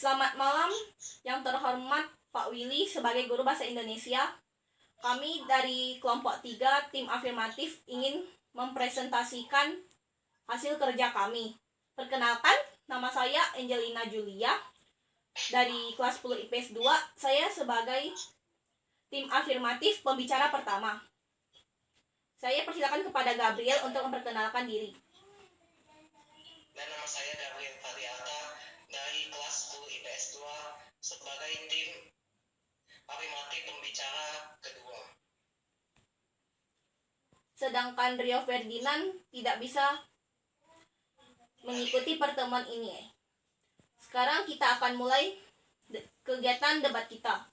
Selamat malam yang terhormat Pak Willy sebagai guru bahasa Indonesia. Kami dari kelompok 3 tim afirmatif ingin mempresentasikan hasil kerja kami. Perkenalkan, nama saya Angelina Julia dari kelas 10 IPS 2. Saya sebagai tim afirmatif pembicara pertama. Saya persilakan kepada Gabriel untuk memperkenalkan diri. Dan nama saya Gabriel Fariata dari kelas 10 IPS 2 sebagai tim afirmatif pembicara kedua. Sedangkan Rio Ferdinand tidak bisa mengikuti pertemuan ini. Sekarang kita akan mulai kegiatan debat kita.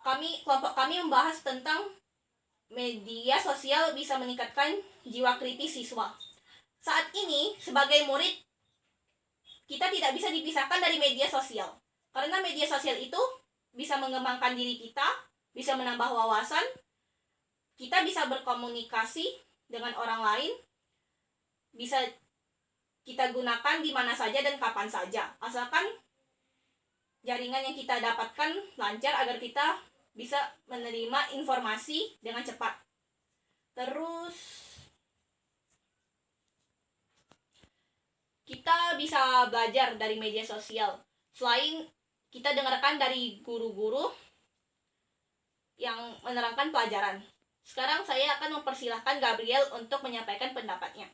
Kelompok kami membahas tentang media sosial bisa meningkatkan jiwa kritis siswa. Saat ini sebagai murid kita tidak bisa dipisahkan dari media sosial. Karena media sosial itu bisa mengembangkan diri kita, bisa menambah wawasan, kita bisa berkomunikasi dengan orang lain, bisa kita gunakan di mana saja dan kapan saja. Asalkan jaringan yang kita dapatkan lancar agar kita bisa menerima informasi dengan cepat. Terus kita bisa belajar dari media sosial. Selain kita dengarkan dari guru-guru yang menerangkan pelajaran. Sekarang saya akan mempersilahkan Gabriel untuk menyampaikan pendapatnya.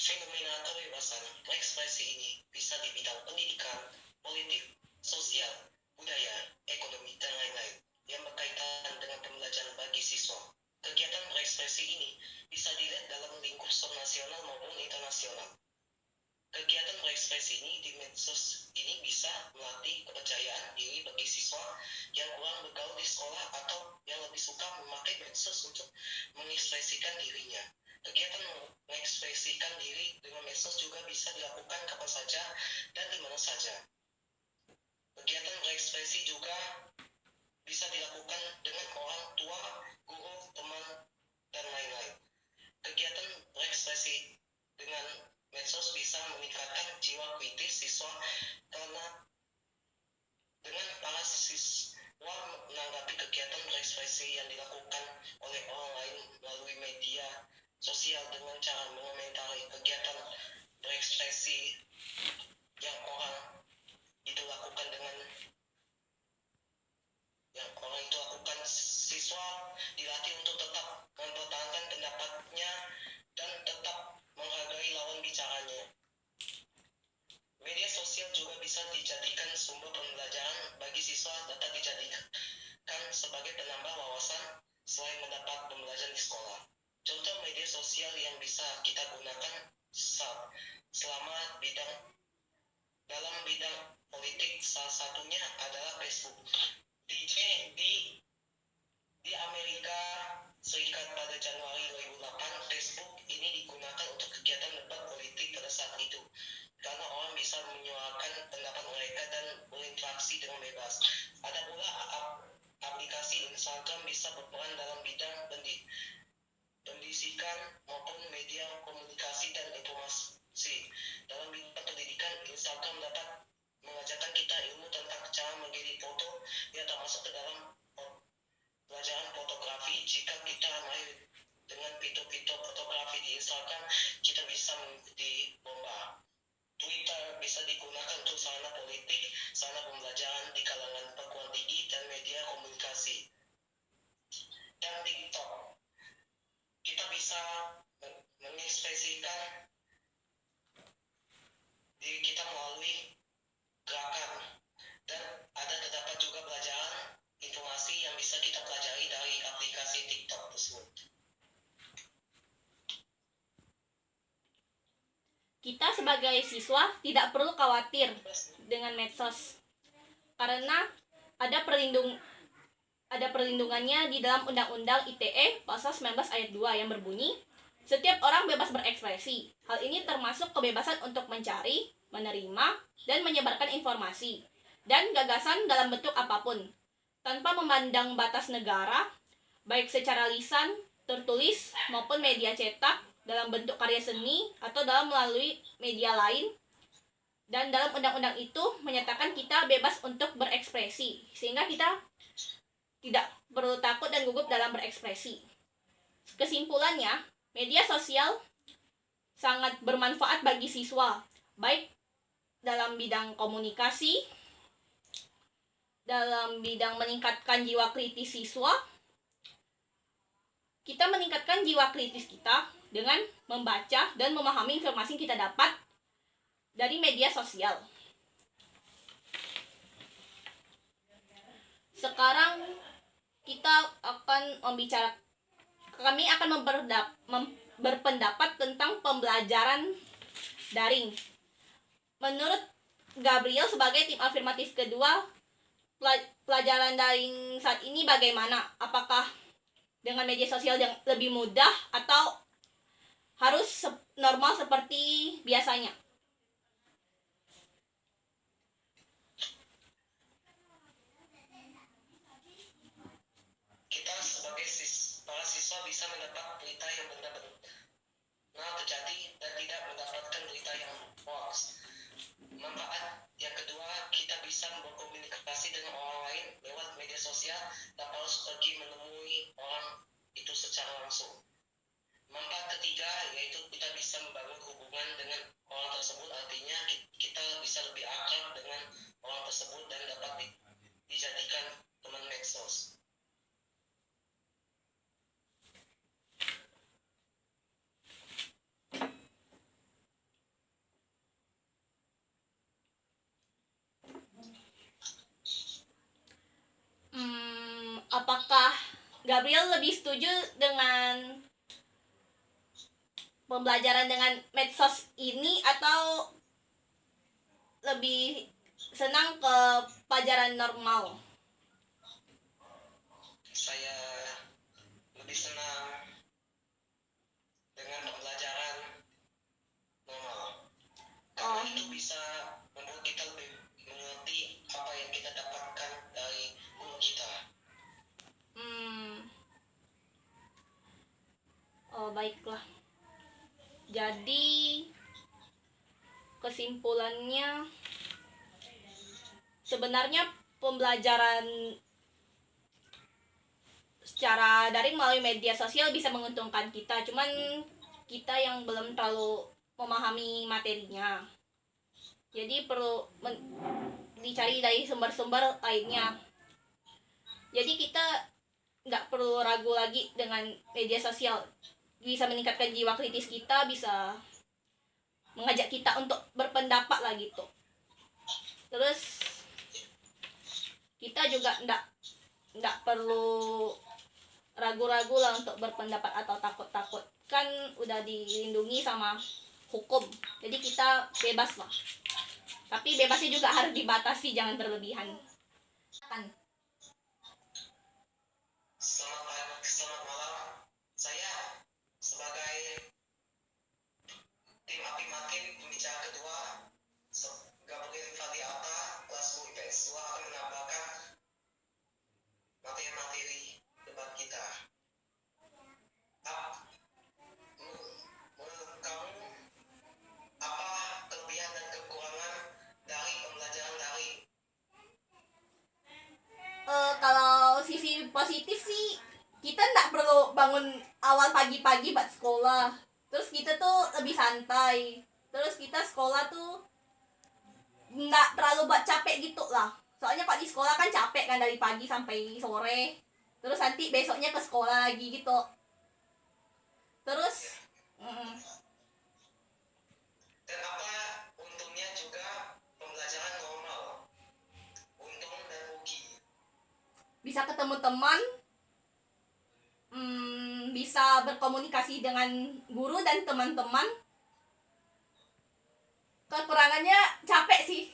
Fenomena kebebasan berekspresi ini bisa di bidang pendidikan, politik, sosial, budaya, ekonomi, dan lain-lain yang berkaitan dengan pembelajaran bagi siswa. Kegiatan berekspresi ini bisa dilihat dalam lingkup nasional maupun internasional. Kegiatan berekspresi ini di medsos ini bisa melatih kepercayaan diri bagi siswa yang kurang bergaul di sekolah atau yang lebih suka memakai medsos untuk mengekspresikan dirinya. Kegiatan mengekspresikan diri dengan medsos juga bisa dilakukan kapan saja dan di mana saja. Kegiatan berekspresi juga bisa dilakukan dengan orang tua, guru, teman, dan lain-lain. Kegiatan berekspresi dengan medsos bisa meningkatkan jiwa kritis siswa karena dengan para siswa menanggapi kegiatan berekspresi yang dilakukan oleh orang lain melalui media sosial dengan cara mengomentari kegiatan berekspresi yang orang itu lakukan siswa dilatih untuk tetap mempertahankan pendapatnya dan tetap menghargai lawan bicaranya. Media sosial juga bisa dijadikan sumber pembelajaran bagi siswa, dapat dijadikan sebagai penambah wawasan selain mendapat pembelajaran di sekolah. Contoh media sosial yang bisa kita gunakan selama dalam bidang politik salah satunya adalah Facebook. Di Amerika Serikat pada Januari 2008, Facebook ini digunakan untuk kegiatan debat politik pada saat itu, karena orang bisa menyuarakan pendapat mereka dan berinteraksi dengan bebas. Ada pula aplikasi Instagram bisa berperan dalam bidang pendidikan maupun media komunikasi dan informasi. Dalam bidang pendidikan, Instagram dapat mengajarkan kita ilmu tentang cara mengedit foto yang termasuk ke dalam pelajaran fotografi. Jika kita main dengan fitur-fitur fotografi di Instagram, kita bisa mengikuti lomba. Twitter bisa digunakan untuk sarana politik, sarana pembelajaran di kalangan perguruan tinggi dan media komunikasi. Dan TikTok, kita bisa mengekspresikan diri kita melalui gerakan. Dan terdapat juga pelajaran informasi yang bisa kita pelajari dari aplikasi TikTok tersebut. Kita sebagai siswa tidak perlu khawatir dengan medsos karena ada perlindungannya di dalam Undang-Undang ITE Pasal 19 Ayat 2 yang berbunyi, setiap orang bebas berekspresi. Hal ini termasuk kebebasan untuk mencari, menerima, dan menyebarkan informasi dan gagasan dalam bentuk apapun, tanpa memandang batas negara, baik secara lisan, tertulis, maupun media cetak, dalam bentuk karya seni atau dalam melalui media lain, dan dalam undang-undang itu menyatakan kita bebas untuk berekspresi, sehingga kita tidak perlu takut dan gugup dalam berekspresi. Kesimpulannya, media sosial sangat bermanfaat bagi siswa, baik dalam bidang komunikasi, dalam bidang meningkatkan jiwa kritis siswa. Kita meningkatkan jiwa kritis kita dengan membaca dan memahami informasi yang kita dapat dari media sosial. Sekarang kami akan berpendapat tentang pembelajaran daring. Menurut Gabriel sebagai tim afirmatif kedua, pelajaran daring saat ini bagaimana? Apakah dengan media sosial yang lebih mudah atau harus normal seperti biasanya? Kita sebagai para siswa bisa mendapat berita yang benar-benar terjadi dan tidak mendapatkan berita yang hoax. Manfaat yang kedua, kita bisa berkomunikasi dengan orang lain lewat media sosial tanpa harus pergi menemui orang itu secara langsung. Manfaat ketiga yaitu kita bisa membangun hubungan dengan orang tersebut, artinya kita bisa lebih akrab dengan orang tersebut dan dapat dijadikan teman medsos. Apakah Gabriel lebih setuju dengan pembelajaran dengan medsos ini atau lebih senang ke pelajaran normal? Saya lebih senang dengan pembelajaran normal karena itu bisa membuat kita lebih mengerti apa yang kita dapatkan dari guru kita. Oh, baiklah. Jadi kesimpulannya, sebenarnya pembelajaran secara daring melalui media sosial bisa menguntungkan kita, cuman kita yang belum terlalu memahami materinya. Jadi perlu dicari dari sumber-sumber lainnya. Jadi kita nggak perlu ragu lagi dengan media sosial. Bisa meningkatkan jiwa kritis kita, bisa mengajak kita untuk berpendapat lah gitu. Terus kita juga nggak perlu ragu-ragu lah untuk berpendapat atau takut-takut, kan udah dilindungi sama hukum, jadi kita bebas lah. Tapi bebasnya juga harus dibatasi, jangan berlebihan kan. Selamat malam. Saya sebagai tim afirmatif pembicara kedua, Gabriel Fadiata, kelas IPS 2 akan menambahkan materi-materi debat kita. Menurut kamu, apa kelebihan dan kekurangan dari pembelajaran daring? Kalau sisi positif sih, kita nggak perlu bangun awal pagi-pagi buat sekolah. Terus kita tuh lebih santai. Terus kita sekolah tuh nggak terlalu buat capek gitu lah. Soalnya kalau di sekolah kan capek kan dari pagi sampai sore. Terus nanti besoknya ke sekolah lagi gitu. Terus Dan apa untungnya juga pembelajaran normal? Untung dan rugi. bisa ketemu teman, bisa berkomunikasi dengan guru dan teman-teman. Kekurangannya capek sih.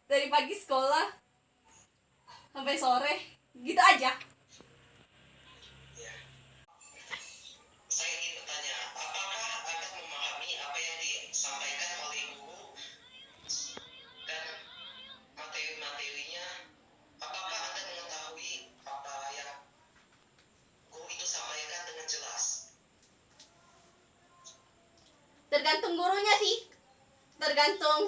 Dari pagi sekolah sampai sore gitu aja. Ya. Saya ingin bertanya, apakah Anda memahami apa yang disampaikan oleh guru dan materi-materinya? Apakah Anda mengetahui apa yang guru itu sampaikan dengan jelas? semuanya sih. Tergantung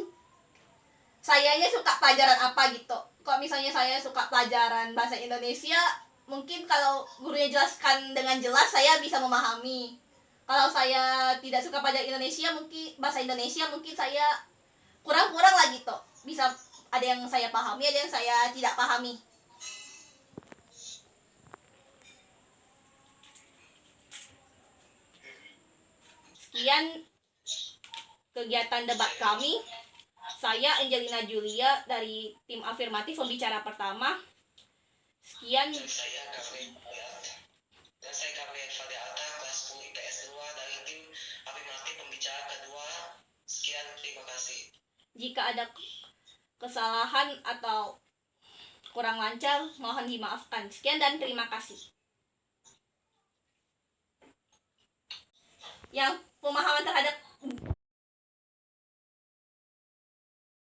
sayanya suka pelajaran apa gitu. Kalau misalnya saya suka pelajaran bahasa Indonesia, mungkin kalau gurunya jelaskan dengan jelas saya bisa memahami. Kalau saya tidak suka pelajaran Indonesia, mungkin bahasa Indonesia mungkin saya kurang-kurang lah gitu. Bisa ada yang saya pahami, ada yang saya tidak pahami. Sekian kegiatan debat kami. Saya Angelina Julia dari tim afirmatif pembicara pertama. Sekian. Dan saya Gabriel Fadialta, kelas 10 IPS 2 dari tim afirmatif pembicara kedua. Sekian, terima kasih. Jika ada kesalahan atau kurang lancar, mohon dimaafkan. Sekian dan terima kasih. Yang pemahaman terhadap